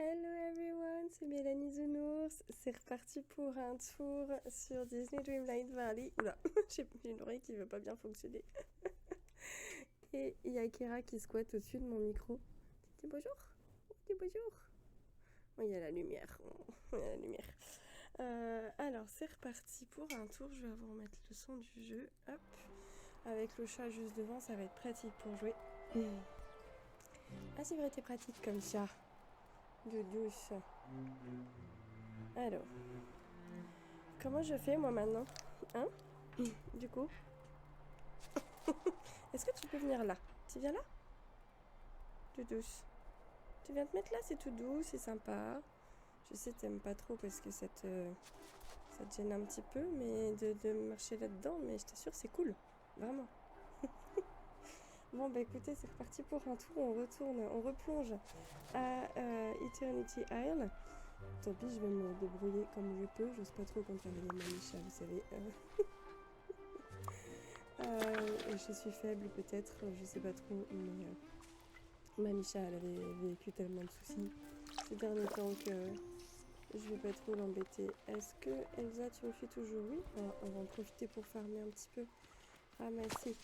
Hello everyone, c'est Mélanie Zounours. C'est reparti pour un tour sur Disney Dreamlight Valley. Oula, j'ai une oreille qui veut pas bien fonctionner. Et il y a Kira qui squatte au-dessus de mon micro. Dis bonjour. Dis bonjour. Oh, il y a la lumière. Il y a la lumière. Alors, c'est reparti pour un tour. Je vais vous remettre le son du jeu. Hop. Avec le chat juste devant, ça va être pratique pour jouer. Ah, c'est vrai, t'es pratique comme chat. De douce. Alors, comment je fais moi maintenant? Hein? Du coup, est-ce que tu peux venir là? Tu viens là? De douce. Tu viens te mettre là, c'est tout doux, c'est sympa. Je sais t'aimes pas trop parce que ça te gêne un petit peu, mais de marcher là-dedans, mais je t'assure c'est cool, vraiment. Bon bah écoutez, c'est reparti pour un tour, on replonge à Eternity Isle. Tant pis, je vais me débrouiller comme je peux, j'ose pas trop contrarier Manisha, vous savez. Je suis faible peut-être, je sais pas trop, mais Manisha elle avait vécu tellement de soucis ces derniers temps que je vais pas trop l'embêter. Est-ce que Elsa tu me fais toujours? Oui, on va en profiter pour farmer un petit peu, ramasser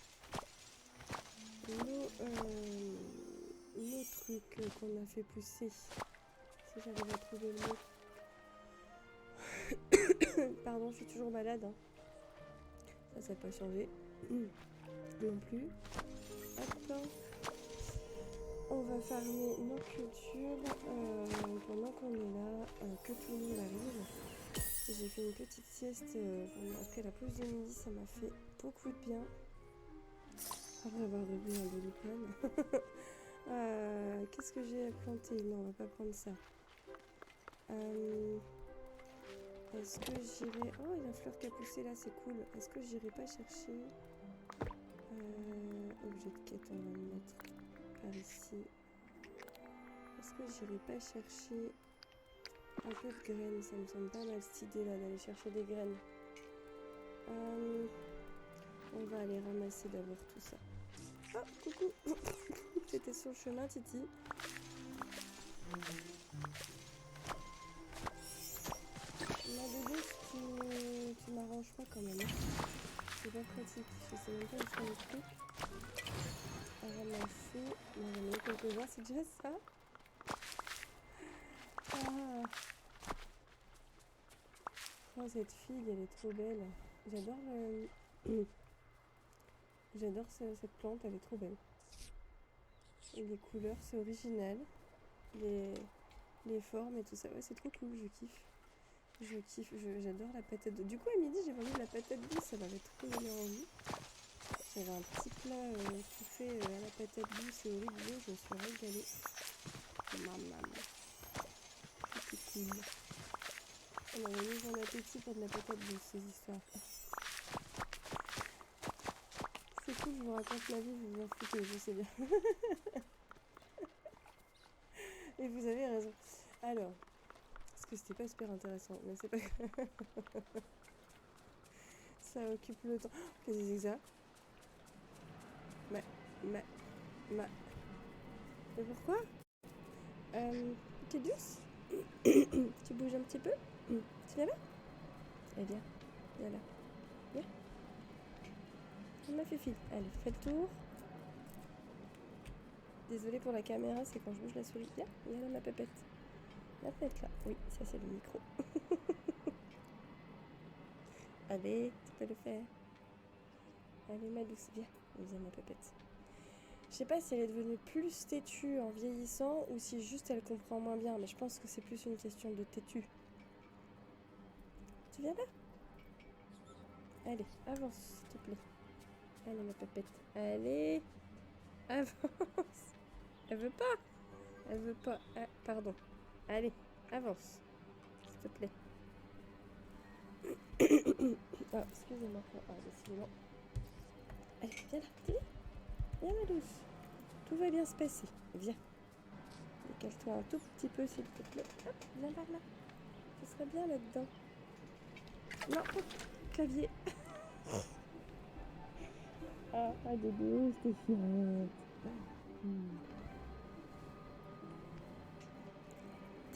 nos trucs qu'on a fait pousser. Si j'arrive à trouver le mot. Pardon, je suis toujours malade. Hein. Ça n'a pas changé. Non plus. Hop. On va farmer nos cultures pendant qu'on est là, que tout le monde arrive. J'ai fait une petite sieste après la pause de midi, ça m'a fait beaucoup de bien. Après avoir revu un dolipan. Qu'est-ce que j'ai à planter? Non, on va pas prendre ça. Est-ce que j'irai... Oh, il y a une fleur qui a poussé là, c'est cool. Est-ce que j'irai pas chercher... objet de quête, on va le mettre par ici. Est-ce que j'irai pas chercher un peu de graines? Ça me semble pas mal cette idée là d'aller chercher des graines. On va aller ramasser d'abord tout ça. Oh, coucou. J'étais sur le chemin, Titi. Ma bébé, tu m'arranges pas quand même. C'est pas pratique. Je sais même pas où sont les trucs à ramasser. Bon, j'en ai eu quelques-uns, c'est déjà ça. Ah. Oh, cette figue, elle est trop belle. J'adore J'adore cette plante, elle est trop belle. Et les couleurs, c'est original. Les formes et tout ça, ouais, c'est trop cool, je kiffe. J'adore la patate douce. Du coup, à midi, j'ai mangé de la patate douce, ça m'avait trop donné envie. J'avais un petit plat tout fait à la patate douce et au riz de veau, je me suis régalée. Maman. C'était cool. On avait mis bon appétit pour de la patate douce, ces histoires. C'est cool, je vous raconte ma vie, vous vous en foutez, je sais bien. Et vous avez raison. Alors, parce que c'était pas super intéressant, mais c'est pas grave. Ça occupe le temps. Qu'est-ce que c'est que ça? Mais pourquoi? T'es douce? Tu bouges un petit peu? Tu viens là? Eh bien, viens là. Viens. Ma fille. Allez, fais le tour. Désolée pour la caméra, c'est quand je bouge la souris. Viens, viens là ma pépette. Viens te mettre là. Oui, ça c'est le micro. Allez, tu peux le faire. Allez ma douce, viens. Viens ma pépette. Je sais pas si elle est devenue plus têtue en vieillissant ou si juste elle comprend moins bien, mais je pense que c'est plus une question de têtue. Tu viens là? Allez, avance s'il te plaît. Allez ma pépette. Allez, avance. Elle veut pas. Elle veut pas. Ah, pardon. Allez, avance. S'il te plaît. Ah, excusez-moi. Ah, décidément. Allez, viens là. Viens ma douce. Tout va bien se passer. Viens. Décale-toi un tout petit peu s'il te plaît. Hop, viens par là. Ce serait bien là-dedans. Non, clavier. Ah, Dodo, c'était chouette.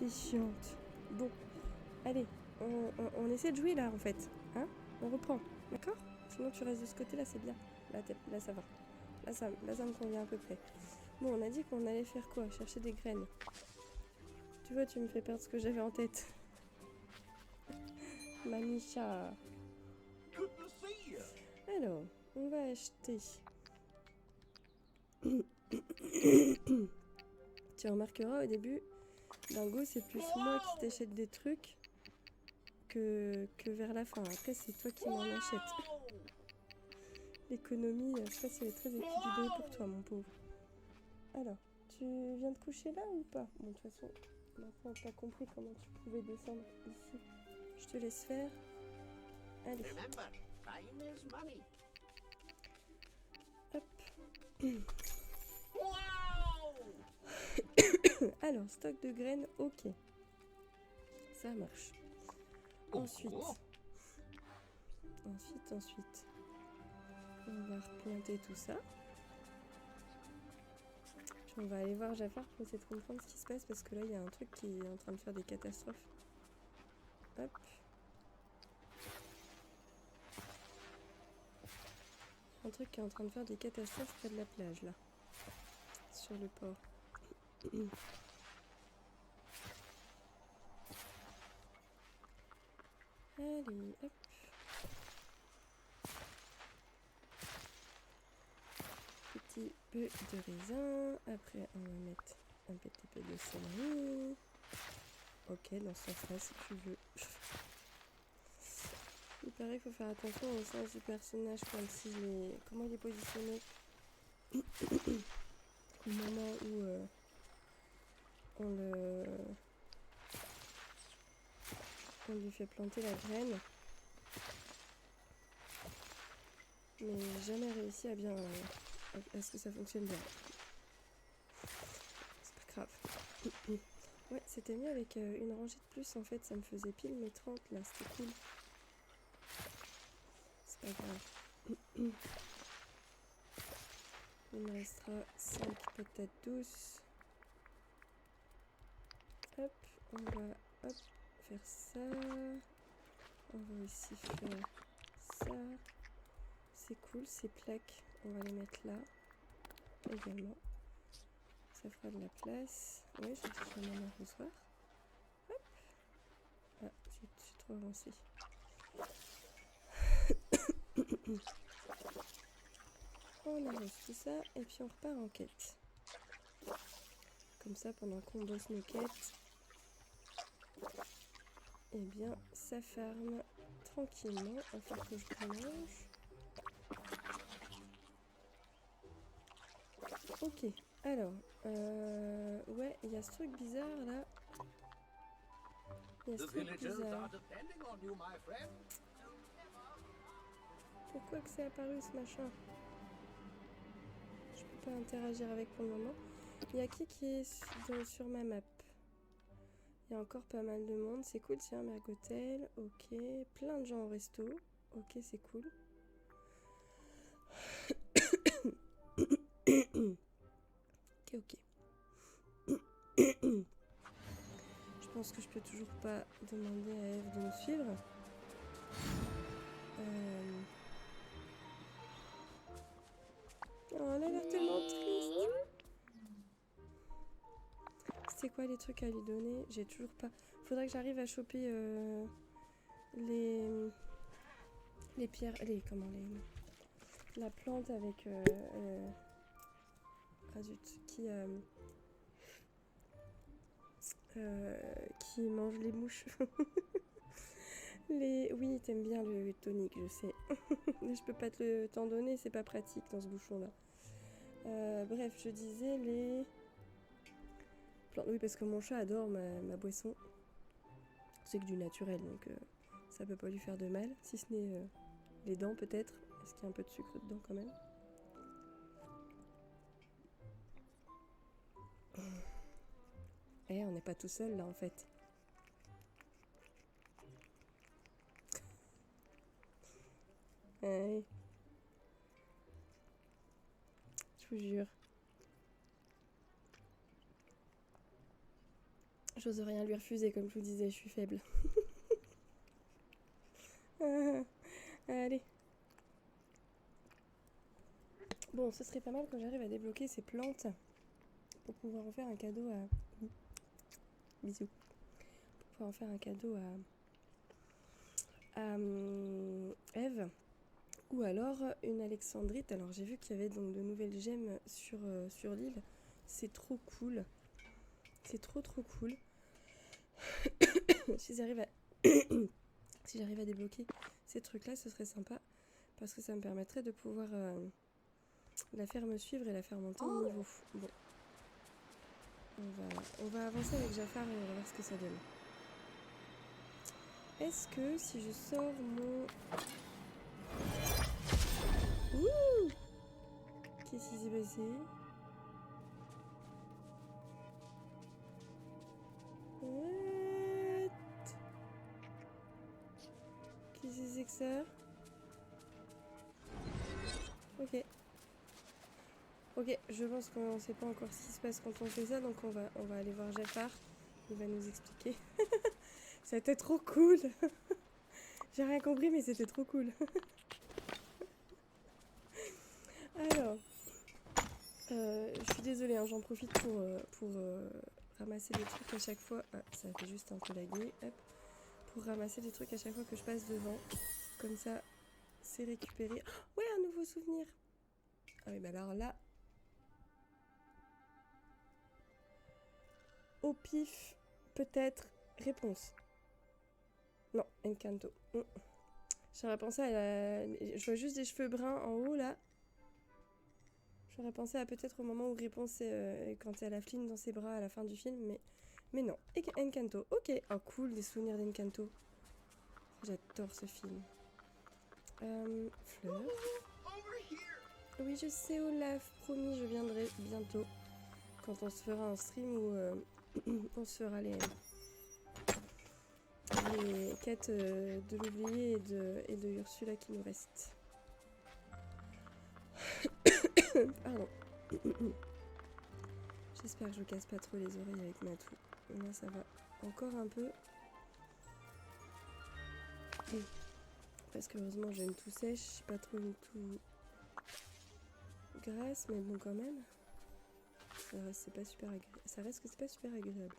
T'es chiante. Bon, allez, on essaie de jouer là en fait. Hein? On reprend, d'accord? Sinon tu restes de ce côté-là, c'est bien. Là ça va. Là ça me convient à peu près. Bon, on a dit qu'on allait faire quoi? Chercher des graines. Tu vois, tu me fais perdre ce que j'avais en tête. Manisha. Alors, on va acheter. Tu remarqueras au début, Dingo, c'est plus moi qui t'achète des trucs que vers la fin. Après, c'est toi qui m'en achètes. L'économie, je sais pas si elle est très équilibrée pour toi, mon pauvre. Alors, tu viens de coucher là ou pas? Bon, de toute façon, maintenant t'as compris comment tu pouvais descendre ici. Je te laisse faire. Allez. Hop. Alors, stock de graines, ok. Ça marche. Ensuite, on va replanter tout ça. Puis on va aller voir Jafar pour essayer de comprendre ce qui se passe parce que là, il y a un truc qui est en train de faire des catastrophes. Hop. Un truc qui est en train de faire des catastrophes près de la plage, là. Sur le port. Allez, hop. Petit peu de raisin. Après, on va mettre un petit peu de céleri. Ok, dans ce sens-là, si tu veux. Il paraît qu'il faut faire attention au sens du personnage quand comment il est positionné. Au moment où on lui fait planter la graine. Mais j'ai jamais réussi à ce que ça fonctionne bien. C'est pas grave. Ouais, c'était mieux avec une rangée de plus en fait, ça me faisait pile mes 30 là, c'était cool. C'est pas grave. Il me restera 5 patates douces. Hop, on va faire ça. On va aussi faire ça. C'est cool, ces plaques, on va les mettre là également. Ça fera de la place. Ouais, j'ai déjà mon arrosoir. Hop. Ah, je suis trop avancée. On arrose tout ça et puis on repart en quête. Comme ça, pendant qu'on bosse nos quêtes, eh bien, ça farme tranquillement. Il va falloir que je mange. Ok, alors, ouais, il y a ce truc bizarre là. Il y a ce truc bizarre. Pourquoi que c'est apparu ce machin? Je peux pas interagir avec pour le moment. Il y a qui est sur ma map? Il y a encore pas mal de monde. C'est cool, c'est un mergotel. Ok, plein de gens au resto. Ok, c'est cool. Ok. Je pense que je peux toujours pas demander à Eve de me suivre. Oh, elle a l'air tellement triste. C'est quoi les trucs à lui donner? J'ai toujours pas... Faudrait que j'arrive à choper les pierres... La plante avec... ah zut, qui mange les mouches. Oui, t'aimes bien le tonique, je sais. Mais je peux pas t'en donner, c'est pas pratique dans ce bouchon-là. Bref, je disais les... Oui, parce que mon chat adore ma boisson. C'est que du naturel, donc ça peut pas lui faire de mal. Si ce n'est les dents, peut-être. Est-ce qu'il y a un peu de sucre dedans, quand même? On n'est pas tout seul, là, en fait. Ouais. Je vous jure. J'ose rien lui refuser, comme je vous disais, je suis faible. Allez. Bon, ce serait pas mal quand j'arrive à débloquer ces plantes pour pouvoir en faire un cadeau à... Bisous. Pour pouvoir en faire un cadeau à Eve. Ou alors une alexandrite. Alors j'ai vu qu'il y avait donc de nouvelles gemmes sur l'île. C'est trop cool. C'est trop cool. Si j'arrive à... si j'arrive à débloquer ces trucs-là, ce serait sympa. Parce que ça me permettrait de pouvoir la faire me suivre et la faire monter de niveau. Bon. On va avancer avec Jafar et on va voir ce que ça donne. Est-ce que si je sors mon... Ouh! Qu'est-ce qui s'est passé? What? Qu'est-ce que c'est que ça? Ok. Ok, je pense qu'on ne sait pas encore ce qui se passe quand on fait ça, donc on va aller voir Jafar. Il va nous expliquer. C'était trop cool. J'ai rien compris, mais c'était trop cool. Alors, je suis désolée, hein, j'en profite pour ramasser des trucs à chaque fois. Ah, ça fait juste un peu laguer. Hop. Pour ramasser des trucs à chaque fois que je passe devant. Comme ça, c'est récupéré. Oh, ouais, un nouveau souvenir. Ah oui, bah alors là... Au pif, peut-être, réponse. Non, Encanto. J'aurais pensé à la... Je vois juste des cheveux bruns en haut, là. J'aurais pensé à peut-être au moment où réponse quand elle a Flynn dans ses bras à la fin du film, mais non. Encanto, ok. Oh, cool, des souvenirs d'Encanto. J'adore ce film. Fleur. Oui, je sais, Olaf. Promis, je viendrai bientôt. Quand on se fera un stream où on se fera les quêtes de l'oublié et de Ursula qui nous restent. Pardon. J'espère que je casse pas trop les oreilles avec ma toux. Là, ça va encore un peu. Parce que heureusement, j'ai une toux sèche, pas trop une toux grasse, mais bon, quand même. Ça reste que c'est pas super agréable.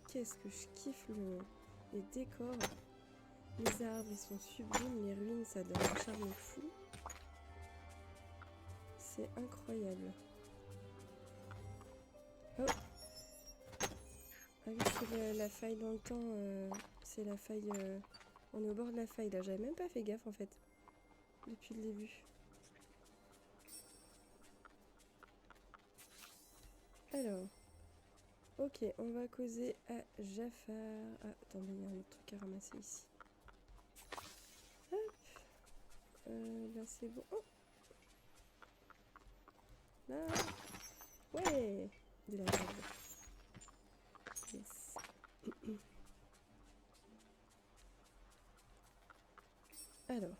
Qu'est-ce que je kiffe les décors. Les arbres, ils sont sublimes. Les ruines, ça donne un charme fou. C'est incroyable. Oh! Ah oui, c'est la faille dans le temps. C'est la faille... On est au bord de la faille, là. J'avais même pas fait gaffe, en fait. Depuis le début. Alors... Ok, on va causer à Jafar. Ah, attendez, il y a un autre truc à ramasser ici. Hop. Là, c'est bon. Oh! Là. Ouais! De la table. Yes. Alors.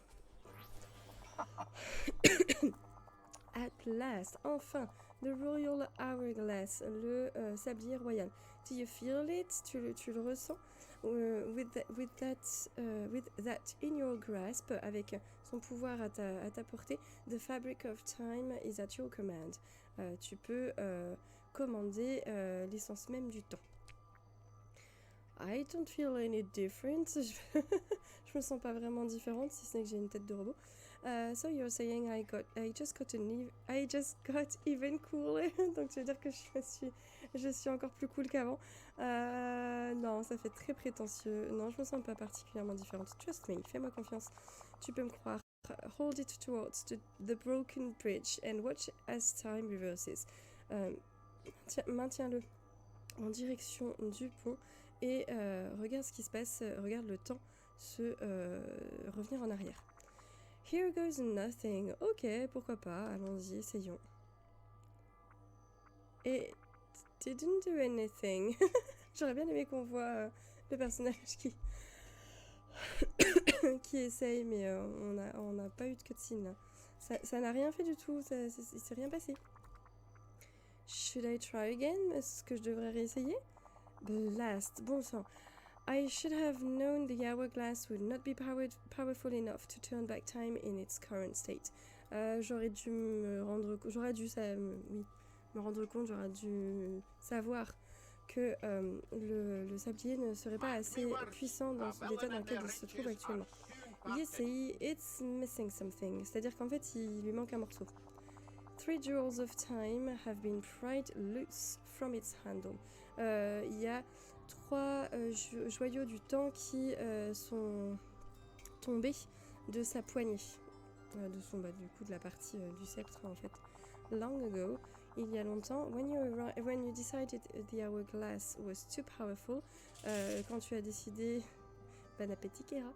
At last, enfin, the Royal Hourglass, le sablier royal. Do you feel it? Tu le ressens? With that in your grasp, avec son pouvoir à ta portée, the fabric of time is at your command. Tu peux commander l'essence même du temps. I don't feel any difference. Je me sens pas vraiment différente, si ce n'est que j'ai une tête de robot. So you're saying I just got even cooler. Donc tu veux dire que je suis encore plus cool qu'avant. Non, ça fait très prétentieux. Non, je me sens pas particulièrement différente. Trust me, fais-moi confiance. Tu peux me croire. Hold it towards the broken bridge and watch as time reverses. Maintiens-le en direction du pont et regarde ce qui se passe. Regarde le temps revenir en arrière. Here goes nothing. Ok, pourquoi pas, allons-y, essayons. Et didn't do anything. J'aurais bien aimé qu'on voit le personnage qui essaye, mais on n'a pas eu de cutscene. Ça n'a rien fait du tout, il s'est rien passé. Should I try again? Est-ce que je devrais réessayer? Blast, bon sang. I should have known the hourglass would not be powerful enough to turn back time in its current state. J'aurais dû me rendre compte, j'aurais dû savoir que le sablier ne serait pas assez puissant dans l'état dans lequel il se trouve actuellement. You see, it's missing something. C'est-à-dire qu'en fait, il lui manque un morceau. 3 jewels of time have been pried loose from its handle. Il y a 3 joyaux du temps qui sont tombés de sa poignée. De la partie du sceptre, en fait. Long ago, il y a longtemps, when you decided the hourglass was too powerful, quand tu as décidé... Bon appétit, Kera.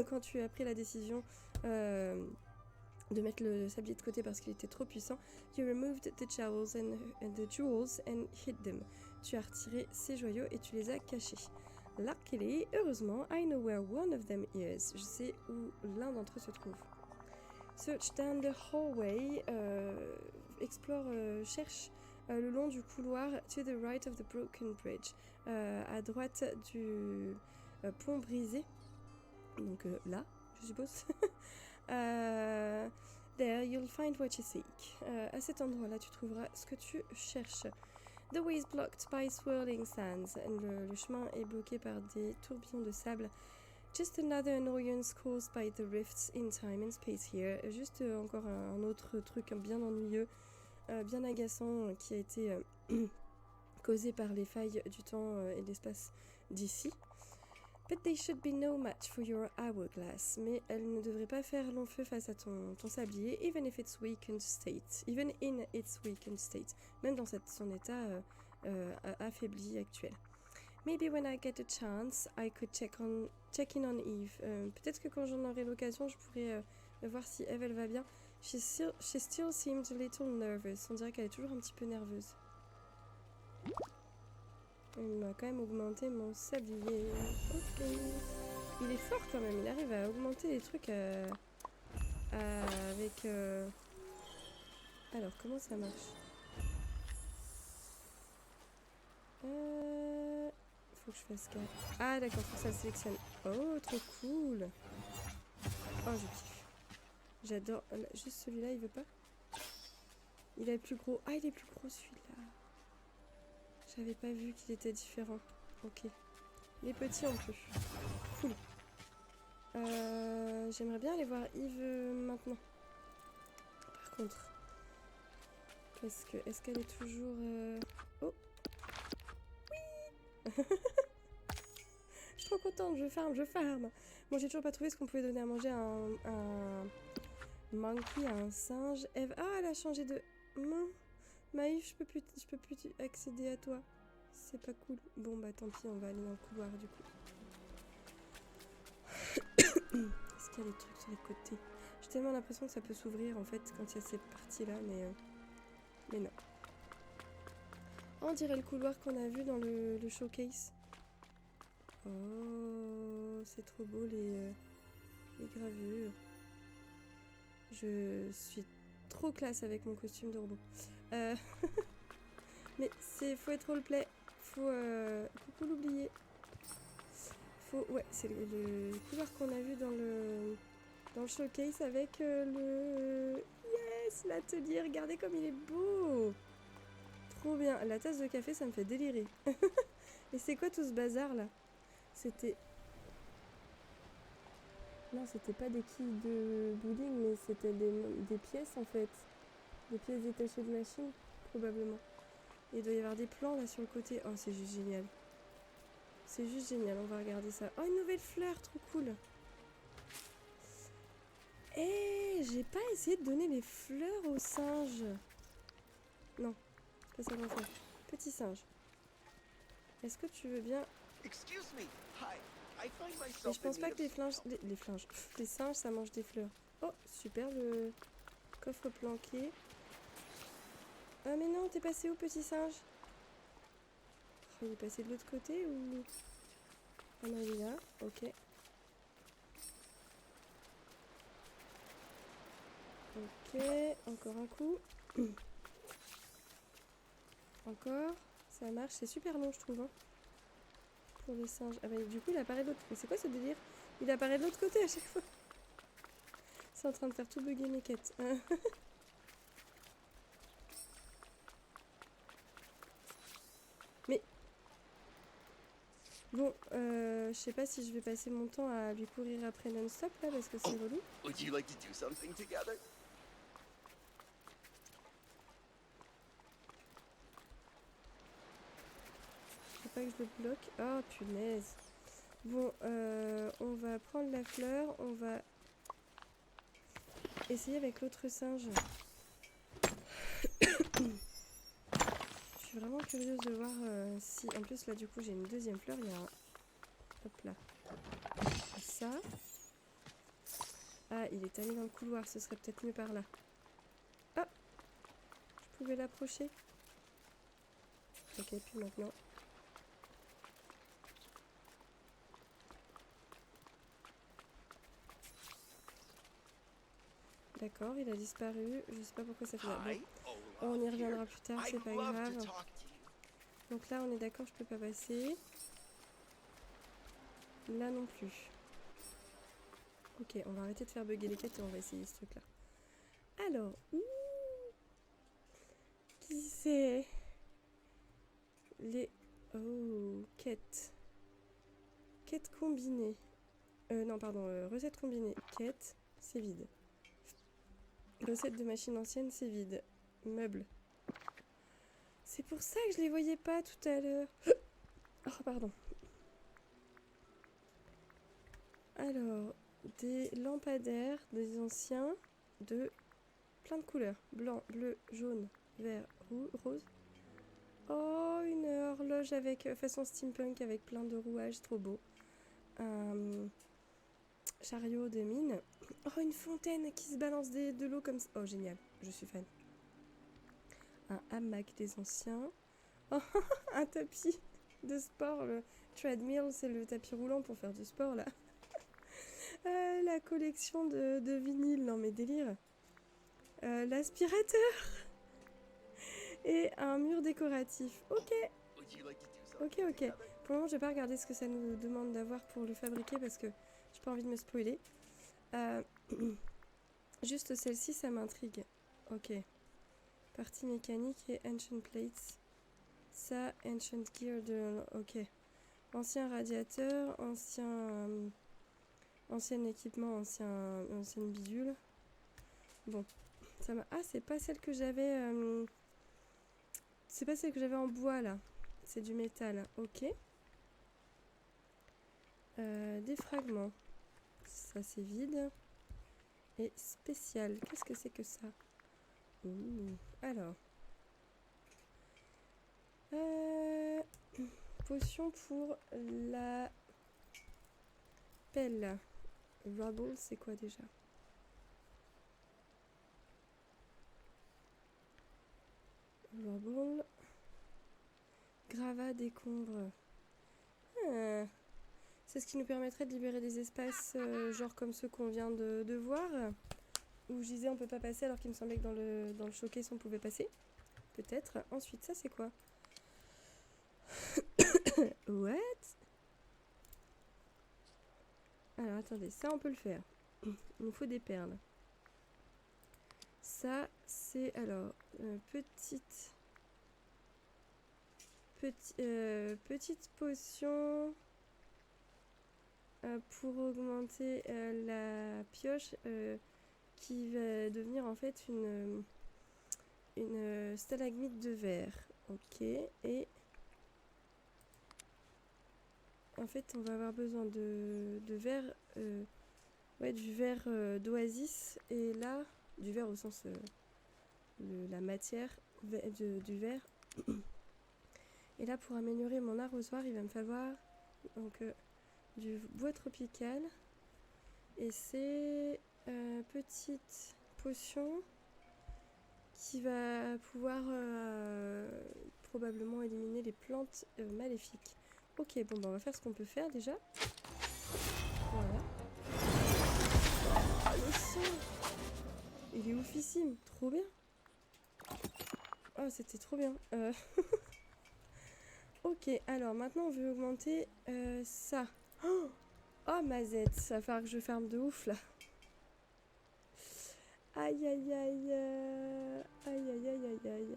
Quand tu as pris la décision de mettre le sablier de côté parce qu'il était trop puissant, you removed the jewels and hid them. Tu as retiré ces joyaux et tu les as cachés. Luckily, heureusement, I know where one of them is. Je sais où l'un d'entre eux se trouve. Search down the hallway. Explore, cherche le long du couloir to the right of the broken bridge. À droite du pont brisé. Donc là, je suppose. There, you'll find what you seek. À cet endroit-là, tu trouveras ce que tu cherches. The way is blocked by swirling sands. Le chemin est bloqué par des tourbillons de sable. Just another annoyance caused by the rifts in time and space here. Juste encore un autre truc bien ennuyeux, bien agaçant, qui a été causé par les failles du temps et de l'espace d'ici. But they should be no match for your hourglass. Mais elle ne devrait pas faire long feu face à ton sablier, even in its weakened state. Même dans son état affaibli actuel. Maybe when I get a chance, I could check in on Eve. Peut-être que quand j'en aurai l'occasion, je pourrais voir si Eve elle va bien. She still seemed a little nervous. On dirait qu'elle est toujours un petit peu nerveuse. Il m'a quand même augmenté mon sablier. Ok. Il est fort quand même. Il arrive à augmenter les trucs avec... Alors, comment ça marche? Faut que je fasse gaffe. Ah d'accord, faut que ça sélectionne. Oh, trop cool. Oh, je kiffe. J'adore. Juste celui-là, il veut pas? Il est plus gros. Ah, il est plus gros celui-là. J'avais pas vu qu'il était différent. Ok. Il est petit en plus. Cool. J'aimerais bien aller voir Yves maintenant. Par contre. Est-ce qu'elle est toujours... Oh. Oui. Je suis trop contente, je farme. Bon, j'ai toujours pas trouvé ce qu'on pouvait donner à manger à un monkey, à un singe. Eve, ah, elle a changé de... Non. Maïf, je peux plus accéder à toi. C'est pas cool. Bon, bah tant pis, on va aller dans le couloir du coup. Est-ce qu'il y a des trucs sur les côtés? J'ai tellement l'impression que ça peut s'ouvrir en fait quand il y a cette partie-là, mais non. On dirait le couloir qu'on a vu dans le showcase. Oh, c'est trop beau les gravures. Je suis trop classe avec mon costume de robot. Mais faut être roleplay. Faut l'oublier. Ouais, c'est le couloir qu'on a vu dans le showcase avec yes, l'atelier. Regardez comme il est beau. Trop bien. La tasse de café, ça me fait délirer. Et c'est quoi tout ce bazar là? C'était... Non, c'était pas des quilles de bowling, mais c'était des pièces en fait. Des pièces détachées de machine, probablement. Et il doit y avoir des plans là sur le côté. Oh, c'est juste génial. C'est juste génial, on va regarder ça. Oh, une nouvelle fleur, trop cool. Eh, j'ai pas essayé de donner les fleurs aux singes. Non, c'est pas ça qu'on fait. Petit singe. Est-ce que tu veux bien... Mais je pense pas que les singes, ça mange des fleurs. Oh, super, le coffre planqué. Ah mais non, t'es passé où, petit singe? Oh, il est passé de l'autre côté ou... Ah non, il est là, ok. Ok, encore un coup. Encore. Ça marche, c'est super long je trouve hein, pour les singes. Ah bah du coup il apparaît de l'autre côté. C'est quoi ce délire? Il apparaît de l'autre côté à chaque fois. C'est en train de faire tout bugger mes quêtes. Mais bon, je sais pas si je vais passer mon temps à lui courir après non-stop là parce que c'est relou. Would you like to do something together? Faut pas que je le bloque. Oh punaise. Bon, on va prendre la fleur, on va essayer avec l'autre singe. Je suis vraiment curieuse de voir si... En plus là du coup j'ai une deuxième fleur, il y a un... Hop là. Ça. Ah, il est allé dans le couloir, ce serait peut-être mieux par là. Ah, je pouvais l'approcher. Ok, puis maintenant... D'accord, il a disparu. Je sais pas pourquoi ça fait ça. Bon, on y reviendra plus tard, c'est pas grave. Donc là, on est d'accord, je peux pas passer. Là non plus. Ok, on va arrêter de faire bugger les quêtes et on va essayer ce truc-là. Alors, qui c'est? Les... Oh, quêtes. Quête combinée. Non, pardon, recette combinée. Quête, c'est vide. Recette de machine ancienne, c'est vide. Meuble. C'est pour ça que je les voyais pas tout à l'heure. Oh, pardon. Alors, des lampadaires, des anciens, de plein de couleurs. Blanc, bleu, jaune, vert, rose. Oh, une horloge avec façon steampunk avec plein de rouages, trop beau. Un chariot de mine. Oh, une fontaine qui se balance de l'eau comme ça. Oh, génial, je suis fan. Un hamac des anciens. Oh, un tapis de sport. Le treadmill, c'est le tapis roulant pour faire du sport, là. La collection de vinyles, non mais délire. L'aspirateur. Et un mur décoratif. Ok. Ok, ok. Pour le moment, je vais pas regarder ce que ça nous demande d'avoir pour le fabriquer parce que j'ai pas envie de me spoiler. Juste celle-ci, ça m'intrigue. Ok. Partie mécanique et Ancient Plates. Ça, Ancient Gear de... Ok. Ancien radiateur, ancien équipement, ancienne bidule. Bon. Ça m'a... Ah, c'est pas celle que j'avais... C'est pas celle que j'avais en bois, là. C'est du métal. Ok. Des fragments. Ça, c'est vide. Et spécial. Qu'est-ce que c'est que ça? Ouh. Alors. Potion pour la pelle. Rubble, c'est quoi déjà? Rubble. Gravat décombre. Ah. C'est ce qui nous permettrait de libérer des espaces genre comme ceux qu'on vient de voir. Où je disais on peut pas passer alors qu'il me semblait que dans le showcase on pouvait passer. Peut-être. Ensuite, ça c'est quoi? What? Alors attendez, ça on peut le faire. Il nous faut des perles. Ça c'est alors petite potion pour augmenter la pioche qui va devenir en fait une stalagmite de verre. Ok, et en fait on va avoir besoin de verre, ouais, du verre d'oasis, et là du verre au sens la matière du verre. Et là pour améliorer mon arrosoir il va me falloir donc du bois tropical, et c'est petite potion qui va pouvoir probablement éliminer les plantes maléfiques. Ok, bon bah on va faire ce qu'on peut faire déjà. Voilà. Ah, le son, il est oufissime, trop bien. Oh, c'était trop bien. Ok, alors maintenant on veut augmenter ça. Oh ma zette, ça va falloir que je ferme de ouf là. Aïe aïe aïe. Aïe aïe aïe aïe aïe.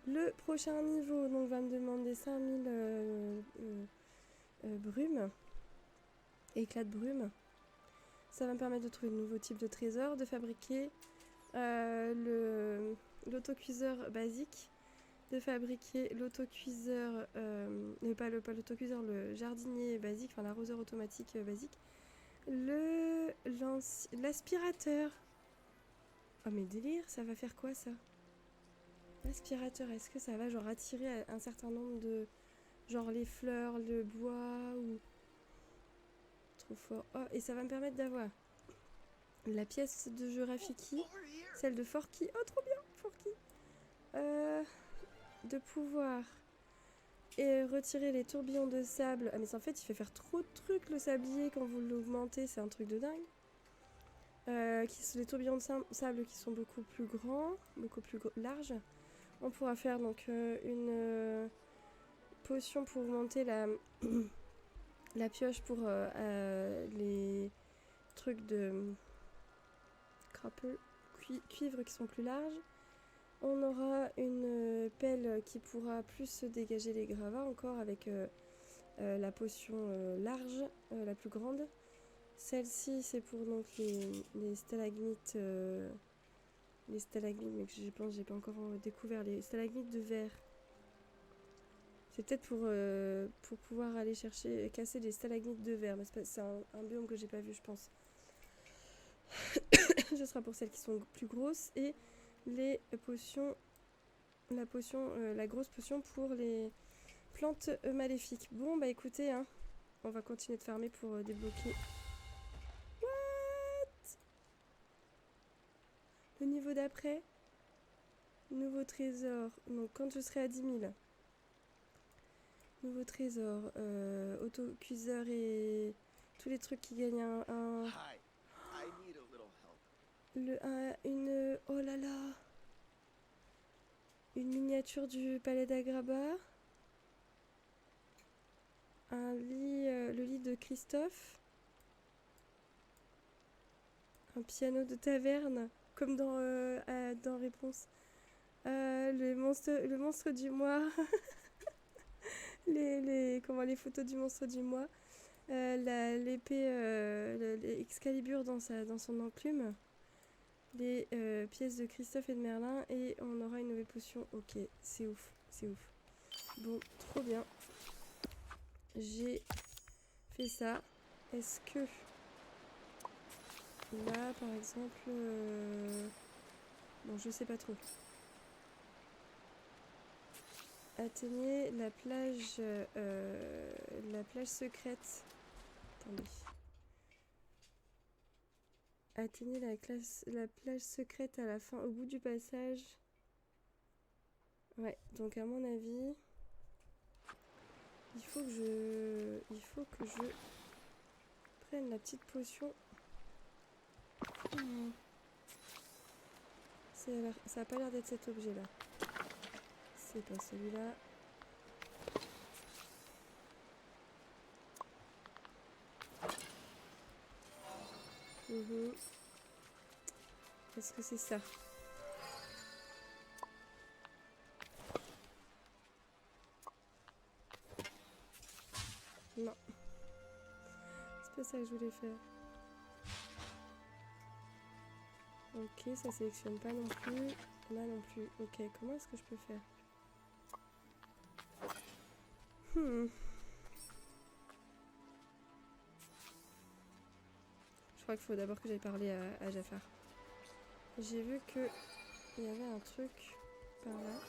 Le prochain niveau donc va me demander 5000 brumes. Éclat de brume. Ça va me permettre de trouver de nouveaux types de trésors, de fabriquer l'autocuiseur basique, de fabriquer l'autocuiseur, pas l'autocuiseur, le jardinier basique, enfin l'arroseur automatique basique, l'aspirateur. Oh mais délire, ça va faire quoi ça? L'aspirateur, est-ce que ça va genre attirer un certain nombre de... genre les fleurs, le bois ou... Trop fort. Oh, et ça va me permettre d'avoir la pièce de jeu Rafiki, celle de Forky. Oh trop bien, Forky. De pouvoir et retirer les tourbillons de sable. Ah mais en fait il fait faire trop de trucs le sablier quand vous l'augmentez, c'est un truc de dingue. Qui sont les tourbillons de sable qui sont beaucoup plus grands, beaucoup plus larges. On pourra faire donc une potion pour augmenter la pioche pour les trucs de cuivre qui sont plus larges. On aura une pelle qui pourra plus dégager les gravats encore avec la potion large, la plus grande. Celle-ci c'est pour donc les stalagmites, mais que je pense j'ai pas encore découvert les stalagmites de verre. C'est peut-être pour pouvoir aller chercher, casser les stalagmites de verre, mais c'est un biome que j'ai pas vu je pense. Ce sera pour celles qui sont plus grosses et les potions, la grosse potion pour les plantes maléfiques. Bon bah écoutez, hein, on va continuer de farmer pour débloquer. What? Le niveau d'après, nouveau trésor. Donc quand je serai à 10 000. Nouveau trésor, autocuiseur et tous les trucs qui gagnent un... Hi. I need a little help. Oh là là, une miniature du palais d'Agraba, un lit, le lit de Christophe, un piano de taverne, comme dans Réponse, le monstre du mois, les photos du monstre du mois, l'épée, Excalibur dans son enclume. Les pièces de Christophe et de Merlin et on aura une nouvelle potion. Ok, c'est ouf, c'est ouf. Bon, trop bien. J'ai fait ça. Est-ce que là, par exemple, bon, je sais pas trop. Atteignez la plage secrète. Attendez. Atteignez la plage secrète à la fin, au bout du passage. Ouais, donc à mon avis, il faut que je prenne la petite potion. Ça a pas l'air d'être cet objet là. C'est pas celui-là. Est-ce que c'est ça? Non. C'est pas ça que je voulais faire. Ok, ça sélectionne pas non plus. Là non plus. Ok, comment est-ce que je peux faire? Je crois qu'il faut d'abord que j'aille parler à Jafar. J'ai vu que il y avait un truc par là.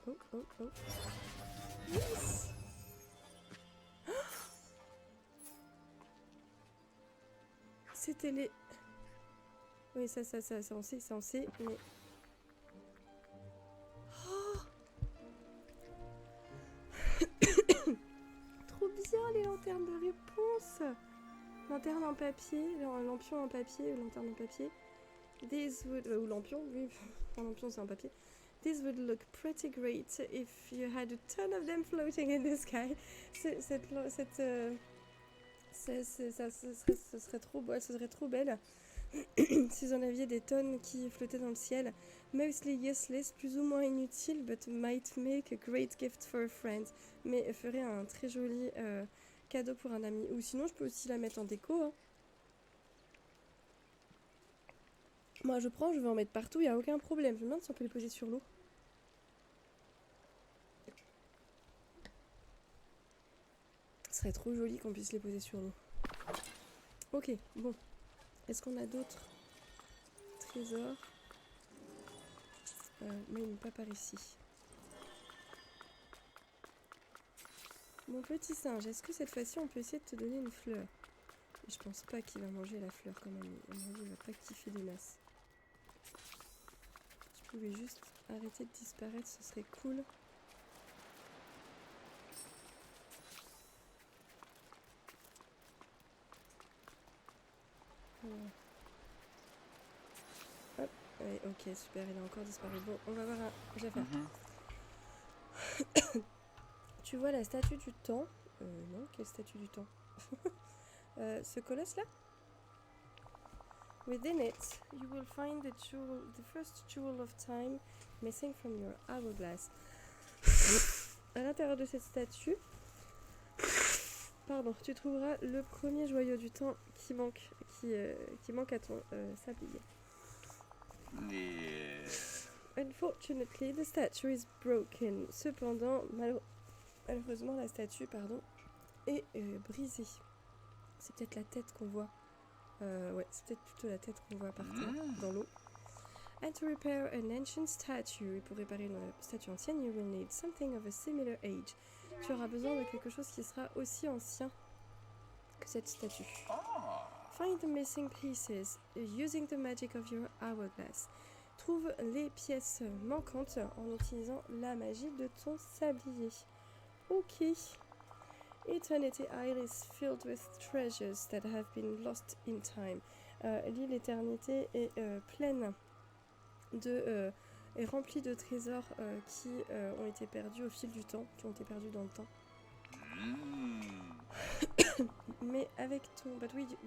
Oh. Yes! C'était les... Oui, ça, on sait, mais... Oh trop bien, les lanternes de réponse! Lanterne en papier, lampion en papier, lanterne en papier. Ou lampion, oui, un lampion c'est en papier. This would look pretty great if you had a ton of them floating in the sky. Ce serait trop beau, ce serait trop belle si vous en aviez des tonnes qui flottaient dans le ciel. Mostly useless, plus ou moins inutile, but might make a great gift for a friend. Mais ferait un très joli cadeau pour un ami. Ou sinon, je peux aussi la mettre en déco. Hein. Moi, je prends, je vais en mettre partout, il n'y a aucun problème. Je me demande si on peut les poser sur l'eau. Ce serait trop joli qu'on puisse les poser sur l'eau. Ok, bon. Est-ce qu'on a d'autres trésors mais pas par ici. Mon petit singe, est-ce que cette fois-ci on peut essayer de te donner une fleur? Je pense pas qu'il va manger la fleur quand même. À mon avis, il va pas kiffer des masses. Tu pouvais juste arrêter de disparaître, ce serait cool. Hop, ouais, ok, super, il a encore disparu. Bon, on va voir un... J'ai affaire. Tu vois la statue du temps. Non, quelle statue du temps? Ce colosse-là? Within it, you will find the first jewel of time missing from your hourglass. À l'intérieur de cette statue, pardon, tu trouveras le premier joyau du temps qui manque à ton sablier. Yeah. Unfortunately, the statue is broken. Cependant, malheureusement, la statue, est brisée. C'est peut-être la tête qu'on voit. Ouais, c'est peut-être plutôt la tête qu'on voit par terre, dans l'eau. And to repair an ancient statue, et pour réparer une statue ancienne, you will need something of a similar age. Tu auras besoin de quelque chose qui sera aussi ancien que cette statue. Find the missing pieces using the magic of your hourglass. Trouve les pièces manquantes en utilisant la magie de ton sablier. Ok. Eternity Isle is filled with treasures that have been lost in time. L'île Éternité est pleine est remplie de trésors qui ont été perdus au fil du temps, qui ont été perdus dans le temps. Mais avec ton,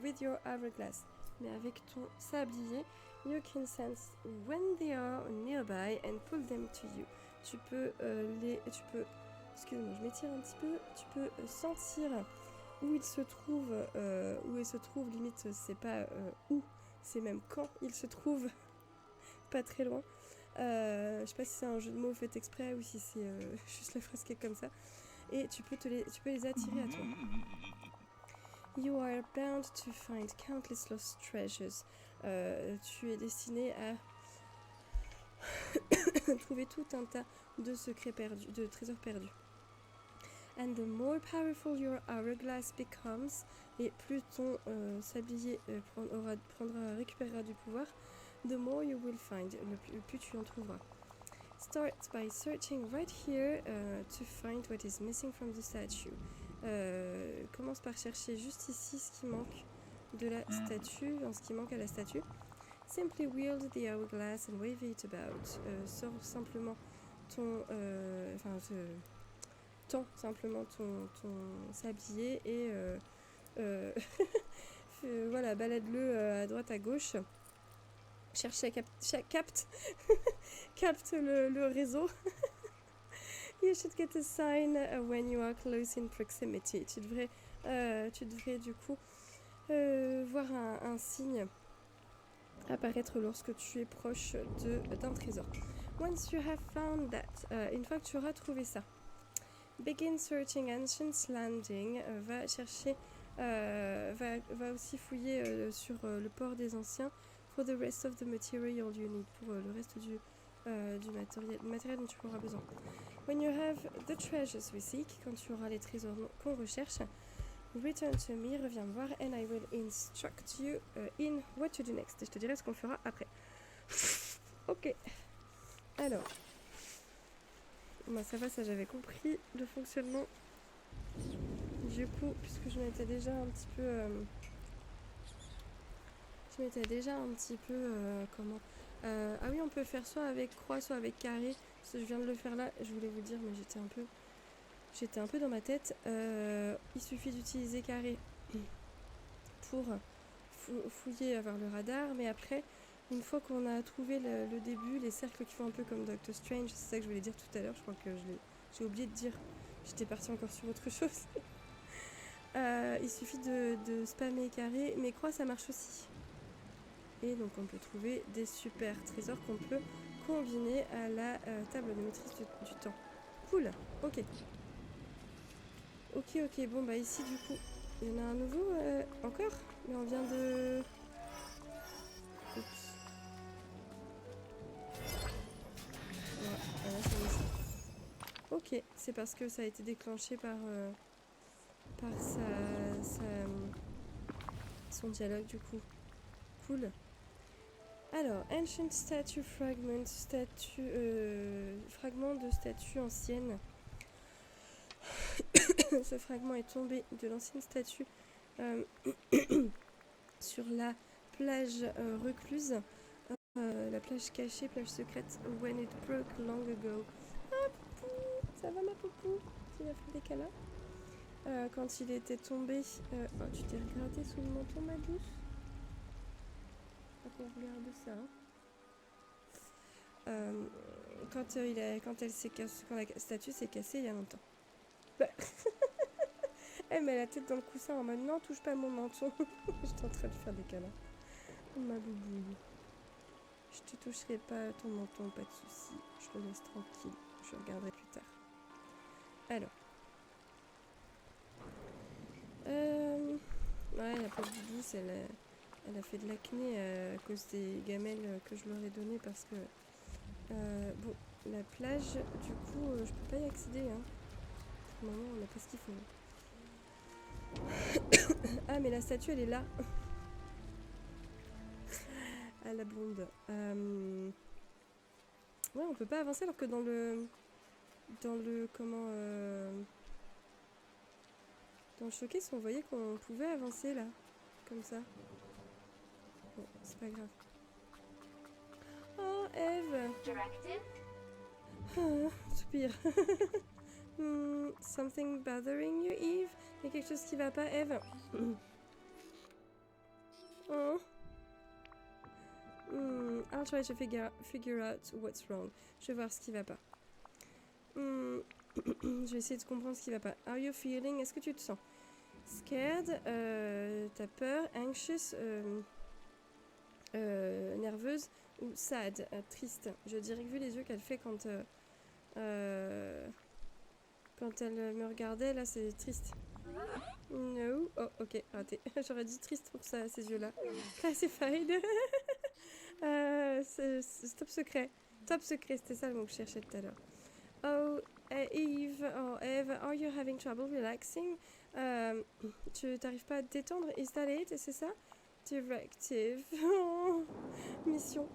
with your hourglass, mais avec ton sablier, you can sense when they are nearby and pull them to you. Excuse-moi, je m'étire un petit peu. Tu peux sentir où il se trouve, limite, c'est pas où, c'est même quand il se trouve, pas très loin. Je sais pas si c'est un jeu de mots fait exprès ou si c'est juste la phrase qui est comme ça. Et tu peux les attirer à toi. You are bound to find countless lost treasures. Tu es destiné à trouver tout un tas de secrets perdus, de trésors perdus. And the more powerful your hourglass becomes, et plus ton sablier récupérera du pouvoir, the more you will find, le plus tu en trouveras. Start by searching right here to find what is missing from the statue. Commence par chercher juste ici ce qui manque de la statue, ce qui manque à la statue. Simply wield the hourglass and wave it about. Sors simplement ton simplement ton sablier et voilà, balade-le à droite à gauche. Cherche capte le réseau. You should get a sign when you are close in proximity. Tu devrais du coup voir un signe apparaître lorsque tu es proche d'un trésor. Once you have found that, une fois que tu auras trouvé ça, begin searching Ancient's Landing. Va chercher, va aussi fouiller sur le port des anciens. For the rest of the material you need, pour le reste du matériel dont tu auras besoin. When you have the treasures we seek, quand tu auras les trésors qu'on recherche, return to me, reviens me voir, and I will instruct you in what to do next. Et je te dirai ce qu'on fera après. Ok. Alors. Bah ça va, ça j'avais compris le fonctionnement. Du coup, puisque je m'étais déjà un petit peu... Ah oui, on peut faire soit avec croix, soit avec carré. Parce que je viens de le faire là, je voulais vous dire, mais j'étais un peu dans ma tête. Il suffit d'utiliser carré pour fouiller, avoir le radar, mais après, une fois qu'on a trouvé le début, les cercles qui font un peu comme Doctor Strange, c'est ça que je voulais dire tout à l'heure, je crois que j'ai oublié de dire, j'étais partie encore sur autre chose. Il suffit de spammer carré, mais croix ça marche aussi. Et donc on peut trouver des super trésors qu'on peut combiner à la table de maîtrise du temps. Cool, ok. Ok, bon bah ici du coup, il y en a un nouveau encore, mais on vient de... Oups. Voilà, c'est ça. Ok, c'est parce que ça a été déclenché par son dialogue du coup. Cool. Alors, Ancient Statue Fragment, fragment de statue ancienne. Ce fragment est tombé de l'ancienne statue sur la plage recluse, la plage cachée, plage secrète, when it broke long ago. Ah, Poupou, ça va ma Poupou? Tu vas faire des câlins? Quand il était tombé... oh, tu t'es regardé sous le menton, ma douce? Faut qu'on regarde ça. Quand la statue s'est cassée il y a longtemps. Bah. Elle met la tête dans le coussin en mode non, touche pas mon menton. J'étais en train de faire des câlins. Ma boubou. Je te toucherai pas ton menton, pas de soucis. Je le laisse tranquille. Je regarderai plus tard. Alors. Ouais, la pauvre Doudou, elle a fait de l'acné à cause des gamelles que je leur ai données parce que... bon, la plage, du coup, je peux pas y accéder. Hein. Pour le moment, on n'a pas ce qu'il faut. Ah, mais la statue, elle est là. Ah, la blonde. Ouais, on peut pas avancer alors que dans le comment... dans le showcase, on voyait qu'on pouvait avancer là. Comme ça. Bon, c'est pas grave. Oh, Eve! Ah, soupir. Something bothering you, Eve? Il y a quelque chose qui va pas, Eve? Oh. I'll try to figure out what's wrong. Je vais voir ce qui va pas. Je vais essayer de comprendre ce qui va pas. Are you feeling? Est-ce que tu te sens scared? T'as peur? Anxious? Nerveuse? Ou sad? Triste? Je dirais que vu les yeux qu'elle fait quand elle me regardait, là, c'est triste. No. Oh, ok, raté. J'aurais dit triste pour ça, ces yeux-là. Classified. C'est top secret. Top secret, c'était ça le mot que je cherchais tout à l'heure. Oh, Eve, are you having trouble relaxing? Tu t'arrives pas à te détendre? Is that it? C'est ça? Directive. Mission.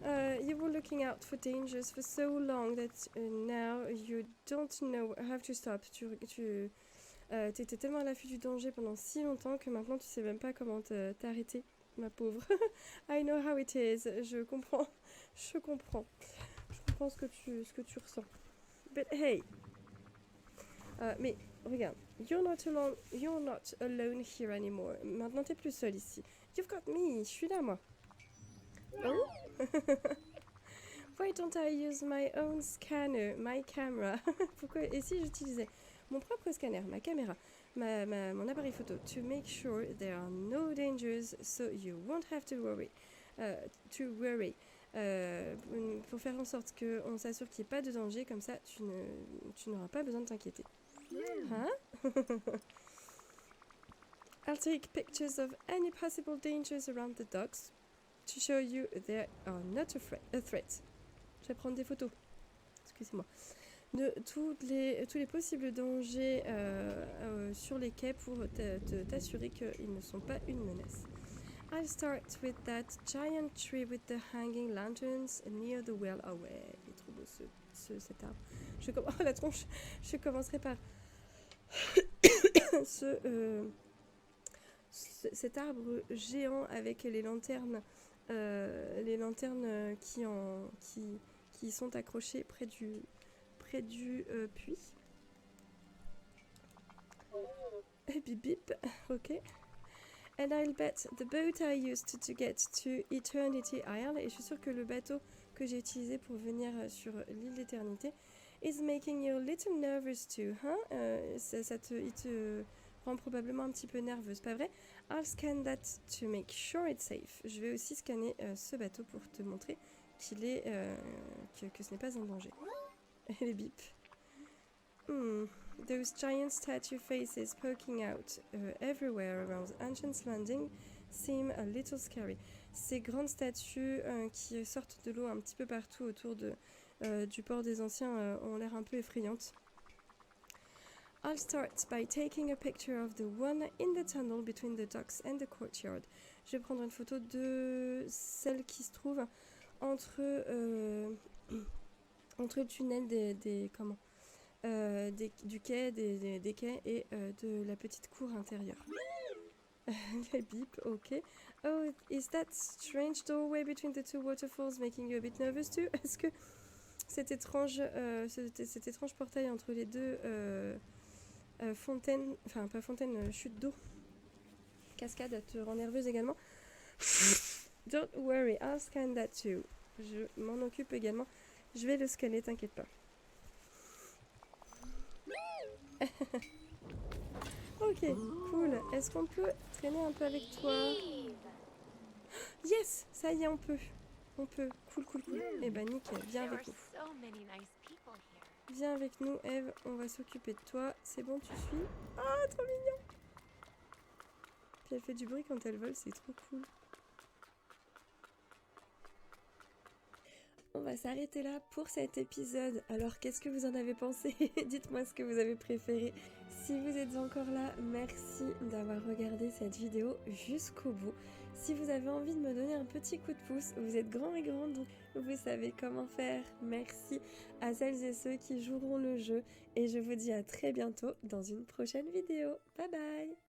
You were looking out for dangers for so long that now you don't know how to stop. T'étais tellement à l'affût du danger pendant si longtemps que maintenant tu sais même pas comment t'arrêter, ma pauvre. I know how it is. Je comprends ce que tu ressens. But hey, mais regarde, you're not alone here anymore. Maintenant t'es plus seule ici. You've got me. Je suis là moi. Oh. Why don't I use my own scanner, my camera? Pourquoi? Et si j'utilisais mon propre scanner, ma caméra, mon appareil photo, to make sure there are no dangers, so you won't have to worry. Pour faire en sorte qu'on s'assure qu'il n'y ait pas de danger, comme ça tu n'auras pas besoin de t'inquiéter. Hein? I'll take pictures of any possible dangers around the docks to show you they are not a threat. Je vais prendre des photos. Excusez-moi. De tous les possibles dangers sur les quais pour t'assurer qu'ils ne sont pas une menace. I'll start with that giant tree with the hanging lanterns near the well. Ah ouais, il est trop beau cet arbre. Oh la tronche. Je commencerai par cet arbre géant avec les lanternes les lanternes qui sont accrochées près du puits. Bip bip, ok. And I'll bet the boat I used to get to Eternity Isle, et je suis sûre que le bateau que j'ai utilisé pour venir sur l'île d'éternité is making you a little nervous too, hein? Il te rend probablement un petit peu nerveuse, pas vrai? I'll scan that to make sure it's safe. Je vais aussi scanner ce bateau pour te montrer qu'il est que ce n'est pas un danger. Et les bips. Those giant statue faces poking out everywhere around Ancient's Landing seem a little scary. Ces grandes statues qui sortent de l'eau un petit peu partout autour du port des Anciens ont l'air un peu effrayantes. I'll start by taking a picture of the one in the tunnel between the docks and the courtyard. Je vais prendre une photo de celle qui se trouve entre le tunnel du quai, des quais et de la petite cour intérieure. Les bips, ok. Oh, is that strange doorway between the two waterfalls making you a bit nervous too? Est-ce que cet étrange portail entre les deux fontaines, enfin pas fontaine, chute d'eau, cascade te rend nerveuse également? Don't worry, I'll scan that too. Je m'en occupe également. Je vais le scanner, t'inquiète pas. Ok, cool. Est-ce qu'on peut traîner un peu avec toi? Yes, ça y est, on peut. On peut. Cool, cool, cool. Eh ben nickel, viens avec nous. Viens avec nous, Eve, on va s'occuper de toi. C'est bon, tu suis? Ah, trop mignon. Puis elle fait du bruit quand elle vole, c'est trop cool. On va s'arrêter là pour cet épisode. Alors, qu'est-ce que vous en avez pensé? Dites-moi ce que vous avez préféré. Si vous êtes encore là, merci d'avoir regardé cette vidéo jusqu'au bout. Si vous avez envie de me donner un petit coup de pouce, vous êtes grands et grandes, donc vous savez comment faire. Merci à celles et ceux qui joueront le jeu. Et je vous dis à très bientôt dans une prochaine vidéo. Bye bye!